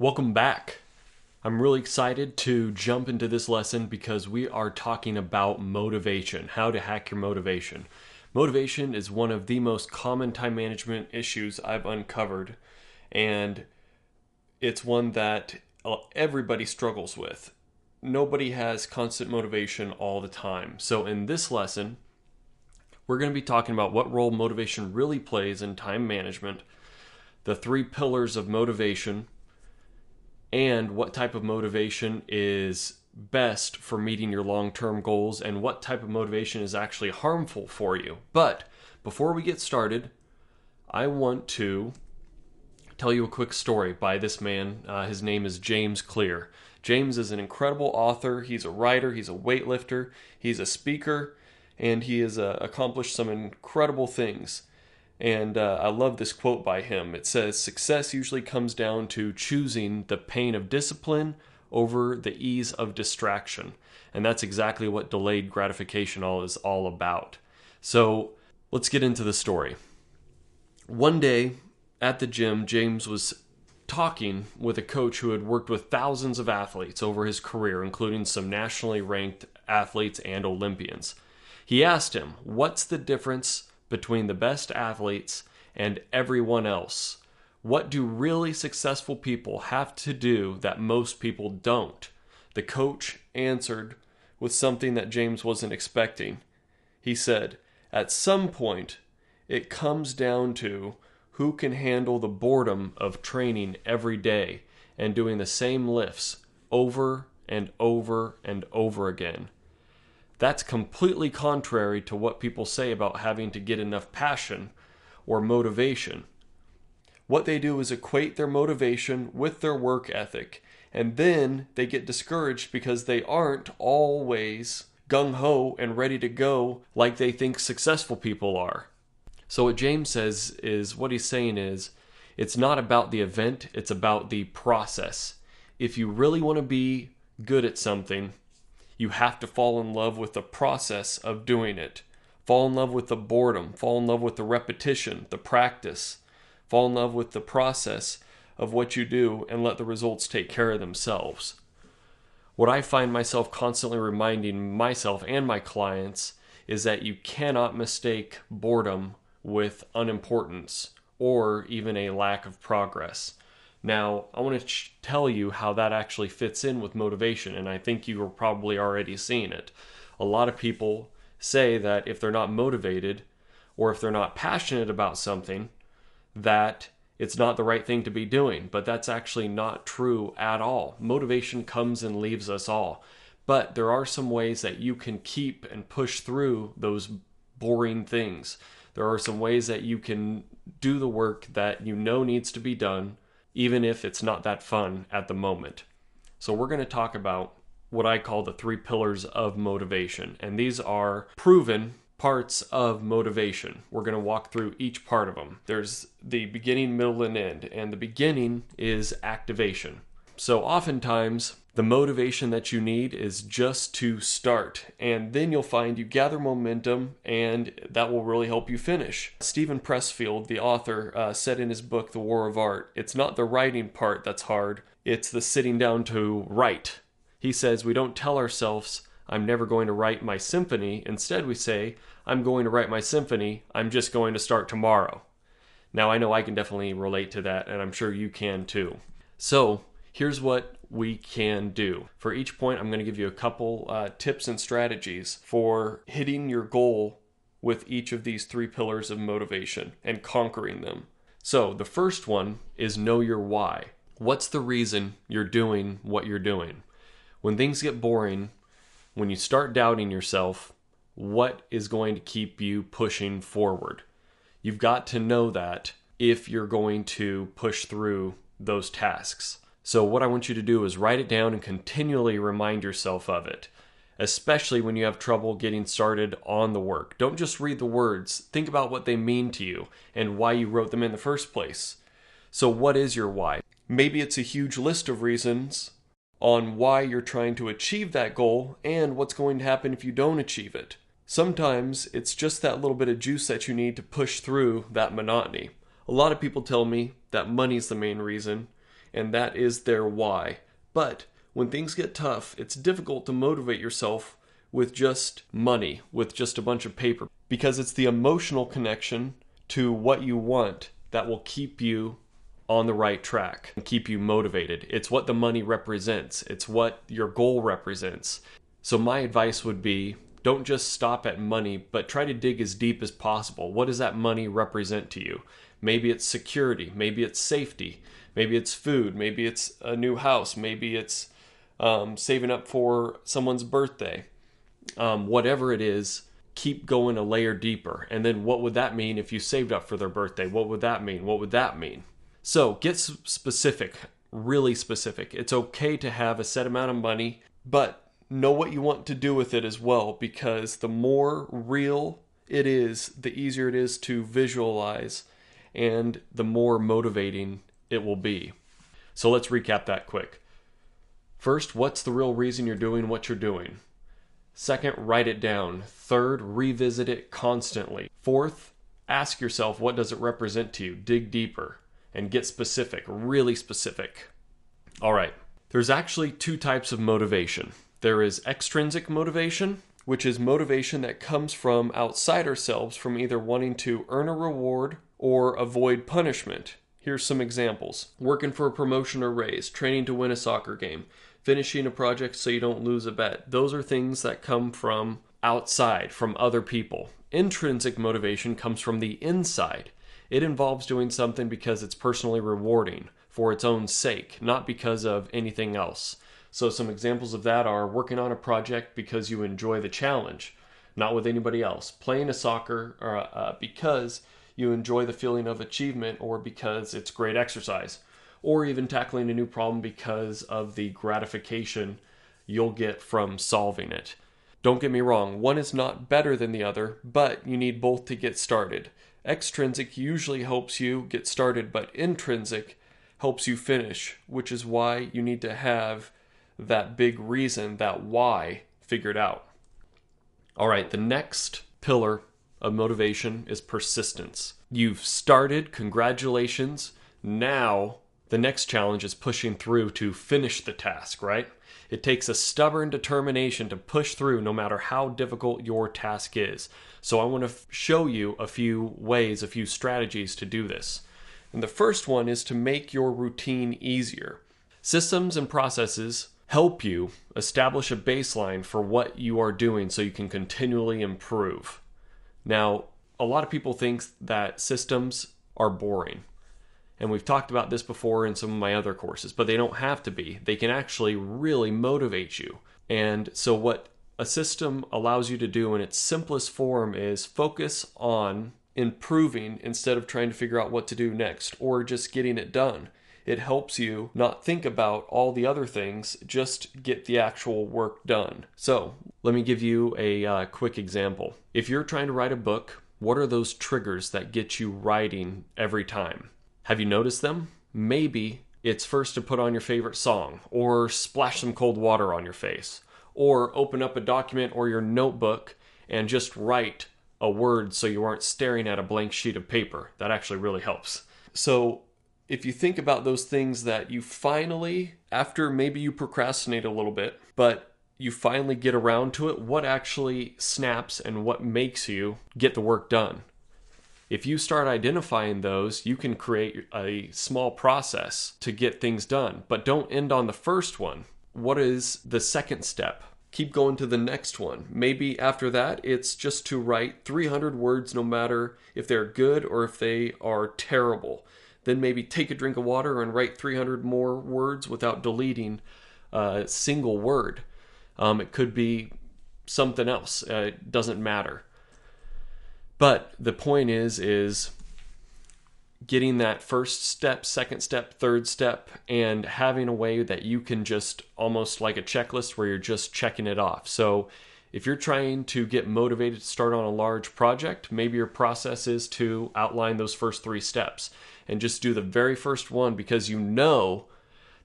Welcome back. I'm really excited to jump into this lesson because we are talking about motivation, how to hack your motivation. Motivation is one of the most common time management issues I've uncovered, and it's one that everybody struggles with. Nobody has constant motivation all the time. So in this lesson, we're going to be talking about what role motivation really plays in time management, the 3 pillars of motivation, and what type of motivation is best for meeting your long-term goals and what type of motivation is actually harmful for you. But before we get started, I want to tell you a quick story by this man. His name is James Clear. James is an incredible author. He's a writer. He's a weightlifter. He's a speaker. And he has accomplished some incredible things. And I love this quote by him. It says, "Success usually comes down to choosing the pain of discipline over the ease of distraction." And that's exactly what delayed gratification is all about. So let's get into the story. One day at the gym, James was talking with a coach who had worked with thousands of athletes over his career, including some nationally ranked athletes and Olympians. He asked him, "What's the difference between the best athletes and everyone else? What do really successful people have to do that most people don't?" The coach answered with something that James wasn't expecting. He said, "At some point, it comes down to who can handle the boredom of training every day and doing the same lifts over and over and over again." That's completely contrary to what people say about having to get enough passion or motivation. What they do is equate their motivation with their work ethic, and then they get discouraged because they aren't always gung-ho and ready to go like they think successful people are. So what James says is, what he's saying is, it's not about the event, it's about the process. If you really want to be good at something, you have to fall in love with the process of doing it. Fall in love with the boredom. Fall in love with the repetition, the practice. Fall in love with the process of what you do and let the results take care of themselves. What I find myself constantly reminding myself and my clients is that you cannot mistake boredom with unimportance or even a lack of progress. Now, I want to tell you how that actually fits in with motivation, and I think you are probably already seeing it. A lot of people say that if they're not motivated or if they're not passionate about something, that it's not the right thing to be doing, but that's actually not true at all. Motivation comes and leaves us all, but there are some ways that you can keep and push through those boring things. There are some ways that you can do the work that you know needs to be done, even if it's not that fun at the moment. So we're going to talk about what I call the 3 pillars of motivation. And these are proven parts of motivation. We're going to walk through each part of them. There's the beginning, middle, and end. And the beginning is activation. So oftentimes, the motivation that you need is just to start. And then you'll find you gather momentum, and that will really help you finish. Stephen Pressfield, the author, said in his book, The War of Art, "It's not the writing part that's hard, it's the sitting down to write." He says, we don't tell ourselves, "I'm never going to write my symphony." Instead, we say, "I'm going to write my symphony. I'm just going to start tomorrow." Now, I know I can definitely relate to that, and I'm sure you can too. So, here's what we can do. For each point, I'm going to give you a couple tips and strategies for hitting your goal with each of these 3 pillars of motivation and conquering them. So the first one is know your why. What's the reason you're doing what you're doing? When things get boring, when you start doubting yourself, what is going to keep you pushing forward? You've got to know that if you're going to push through those tasks. So what I want you to do is write it down and continually remind yourself of it, especially when you have trouble getting started on the work. Don't just read the words. Think about what they mean to you and why you wrote them in the first place. So what is your why? Maybe it's a huge list of reasons on why you're trying to achieve that goal and what's going to happen if you don't achieve it. Sometimes it's just that little bit of juice that you need to push through that monotony. A lot of people tell me that money's the main reason, and that is their why. But when things get tough, it's difficult to motivate yourself with just money, with just a bunch of paper, because it's the emotional connection to what you want that will keep you on the right track and keep you motivated. It's what the money represents. It's what your goal represents. So my advice would be, don't just stop at money, but try to dig as deep as possible. What does that money represent to you? Maybe it's security, maybe it's safety, maybe it's food, maybe it's a new house, maybe it's saving up for someone's birthday. Whatever it is, keep going a layer deeper. And then what would that mean if you saved up for their birthday? What would that mean? What would that mean? So get specific, really specific. It's okay to have a set amount of money, but know what you want to do with it as well, because the more real it is, the easier it is to visualize and the more motivating it will be. So let's recap that quick. First, what's the real reason you're doing what you're doing? Second, write it down. Third, revisit it constantly. Fourth, ask yourself, what does it represent to you? Dig deeper and get specific, really specific. All right, there's actually two types of motivation. There is extrinsic motivation, which is motivation that comes from outside ourselves, from either wanting to earn a reward or avoid punishment. Here's some examples. Working for a promotion or raise, training to win a soccer game, finishing a project so you don't lose a bet. Those are things that come from outside, from other people. Intrinsic motivation comes from the inside. It involves doing something because it's personally rewarding, for its own sake, not because of anything else. So some examples of that are working on a project because you enjoy the challenge, not with anybody else. Playing a soccer because you enjoy the feeling of achievement or because it's great exercise. Or even tackling a new problem because of the gratification you'll get from solving it. Don't get me wrong, one is not better than the other, but you need both to get started. Extrinsic usually helps you get started, but intrinsic helps you finish, which is why you need to have that big reason, that why, figured out. All right, the next pillar of motivation is persistence. You've started, congratulations. Now, the next challenge is pushing through to finish the task, right? It takes a stubborn determination to push through no matter how difficult your task is. So I want to show you a few ways, a few strategies to do this. And the first one is to make your routine easier. Systems and processes help you establish a baseline for what you are doing so you can continually improve. Now, a lot of people think that systems are boring. And we've talked about this before in some of my other courses, but they don't have to be. They can actually really motivate you. And so what a system allows you to do in its simplest form is focus on improving instead of trying to figure out what to do next or just getting it done. It helps you not think about all the other things, just get the actual work done. So let me give you a quick example. If you're trying to write a book, what are those triggers that get you writing every time? Have you noticed them? Maybe it's first to put on your favorite song, or splash some cold water on your face, or open up a document or your notebook and just write a word so you aren't staring at a blank sheet of paper. That actually really helps. So if you think about those things that you finally, after maybe you procrastinate a little bit, but you finally get around to it, what actually snaps and what makes you get the work done? If you start identifying those, you can create a small process to get things done. But don't end on the first one. What is the second step? Keep going to the next one. Maybe after that, it's just to write 300 words no matter if they're good or if they are terrible. Then maybe take a drink of water and write 300 more words without deleting a single word. It could be something else. It doesn't matter. But the point is getting that first step, second step, third step, and having a way that you can just almost like a checklist where you're just checking it off. So if you're trying to get motivated to start on a large project, maybe your process is to outline those first 3 steps and just do the very first one, because you know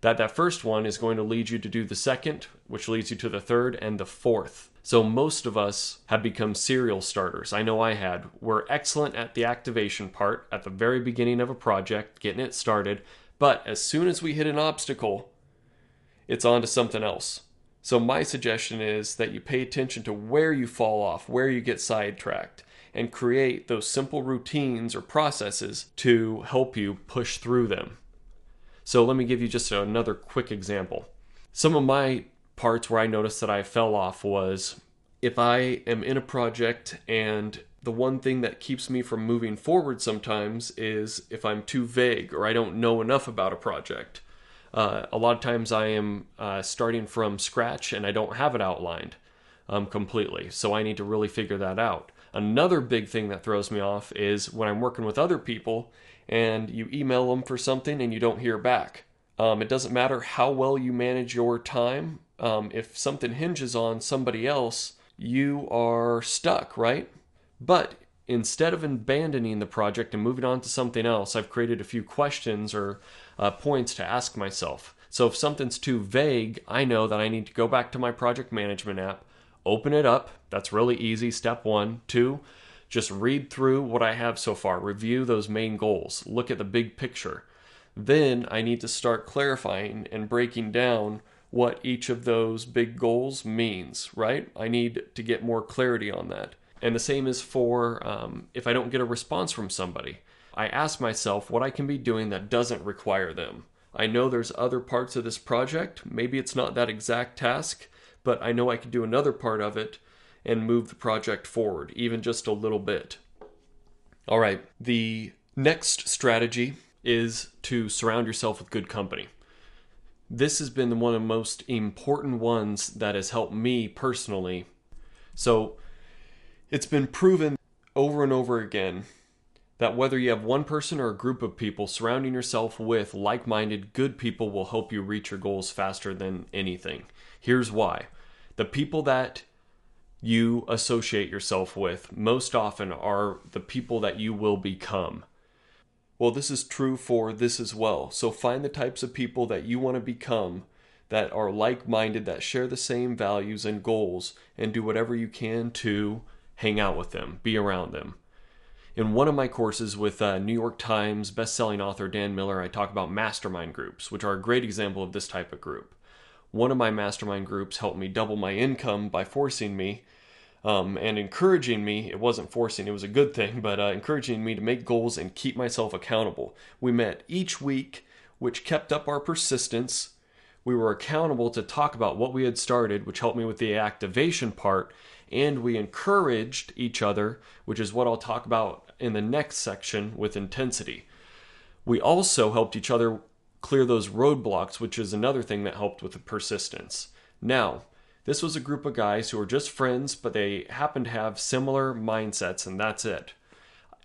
that that first one is going to lead you to do the second, which leads you to the third and the fourth. So most of us have become serial starters. I know I had. We're excellent at the activation part at the very beginning of a project, getting it started, But as soon as we hit an obstacle, it's on to something else. So my suggestion is that you pay attention to where you fall off, where you get sidetracked, and create those simple routines or processes to help you push through them. So let me give you just another quick example. Some of my parts where I noticed that I fell off was if I am in a project and the one thing that keeps me from moving forward sometimes is if I'm too vague or I don't know enough about a project. A lot of times I am starting from scratch and I don't have it outlined completely. So I need to really figure that out. Another big thing that throws me off is when I'm working with other people and you email them for something and you don't hear back. It doesn't matter how well you manage your time. If something hinges on somebody else, you are stuck, right? But instead of abandoning the project and moving on to something else, I've created a few questions or points to ask myself. So if something's too vague, I know that I need to go back to my project management app, open it up. That's really easy. Step 1. 2, just read through what I have so far. Review those main goals. Look at the big picture. Then I need to start clarifying and breaking down what each of those big goals means, right? I need to get more clarity on that. And the same is for if I don't get a response from somebody. I ask myself what I can be doing that doesn't require them. I know there's other parts of this project. Maybe it's not that exact task, but I know I can do another part of it and move the project forward, even just a little bit. All right, the next strategy is to surround yourself with good company. This has been one of the most important ones that has helped me personally. So it's been proven over and over again that whether you have one person or a group of people, surrounding yourself with like-minded, good people will help you reach your goals faster than anything. Here's why. The people that you associate yourself with most often are the people that you will become. Well, this is true for this as well. So find the types of people that you want to become that are like-minded, that share the same values and goals, and do whatever you can to hang out with them, be around them. In one of my courses with New York Times bestselling author Dan Miller, I talk about mastermind groups, which are a great example of this type of group. One of my mastermind groups helped me double my income by forcing me and encouraging me. It wasn't forcing, it was a good thing, but encouraging me to make goals and keep myself accountable. We met each week, which kept up our persistence. We were accountable to talk about what we had started, which helped me with the activation part, and we encouraged each other, which is what I'll talk about in the next section with intensity. We also helped each other clear those roadblocks, which is another thing that helped with the persistence. Now, this was a group of guys who were just friends, but they happened to have similar mindsets, and that's it.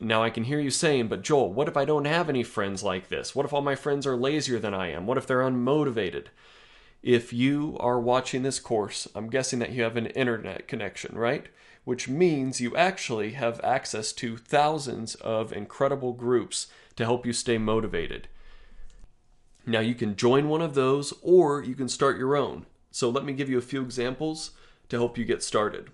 Now I can hear you saying, but Joel, what if I don't have any friends like this? What if all my friends are lazier than I am? What if they're unmotivated? If you are watching this course, I'm guessing that you have an internet connection, right? Which means you actually have access to thousands of incredible groups to help you stay motivated. Now you can join one of those or you can start your own. So let me give you a few examples to help you get started.